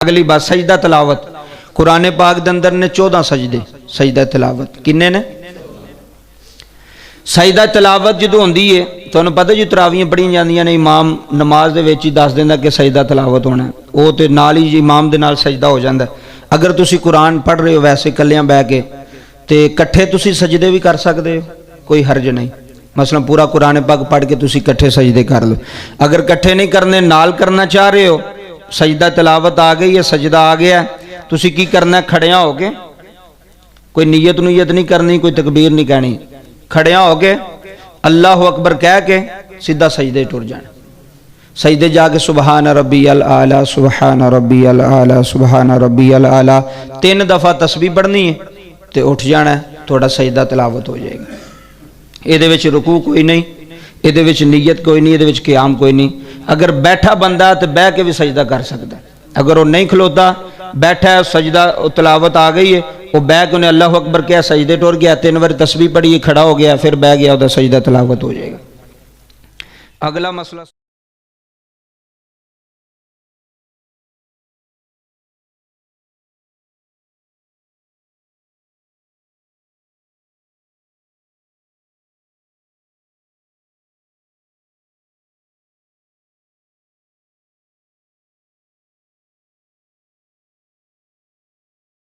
اگلی بات سجدہ تلاوت. قرآن پاک دے اندر نے 14 سجدے سجدہ تلاوت کنے نے. سجدہ تلاوت جدو ہوندی ہے تانوں پتہ جو تراویاں پڑھیاں جاندیاں نے امام نماز دے وچ ہی دس دیندا کہ سجدہ تلاوت ہونا ہے او تے نال ہی امام دے نال سجدہ ہو جاندا ہے. اگر تسی قرآن پڑھ رہے ہو ویسے کلیاں بیٹھ کے تے کٹھے تسی سجدے بھی کر سکدے ہو کوئی حرج نہیں. مثلا پورا قرآن پاک پڑھ کے تسی کٹھے سجدے کر لو. اگر کٹھے نہیں کرنے نال کرنا چاہ رہے ہو سجدہ تلاوت آ گئی ہے سجدہ آ گیا ہے تسی کی کرنا ہے کھڑیاں ہو کے کوئی نیت نہیں کرنی کوئی تکبیر نہیں کہنی کھڑیاں ہو کے اللہ اکبر کہہ کے سیدھا سجدے ٹر جانا. سجدے جا کے سبحان ربی العالی سبحان ربی العالی سبحان ربی العالی 3 دفعہ تسبیح پڑھنی ہے تے اٹھ جانا ہے تھوڑا سجدہ تلاوت ہو جائے گا. یہ وچ رکوع کوئی نہیں یہ وچ نیت کوئی نہیں یہ وچ قیام کوئی نہیں. اگر بیٹھا بندہ تو بہ کے بھی سجدہ کر سکتا ہے. اگر وہ نہیں کھلوتا بیٹھا ہے سجدہ تلاوت آ گئی ہے وہ بہ کے انہیں اللہ اکبر کیا سجدے ٹور گیا 3 بار تسبیح پڑھی کھڑا ہو گیا پھر بہ گیا وہ سجدہ تلاوت ہو جائے گا. اگلا مسئلہ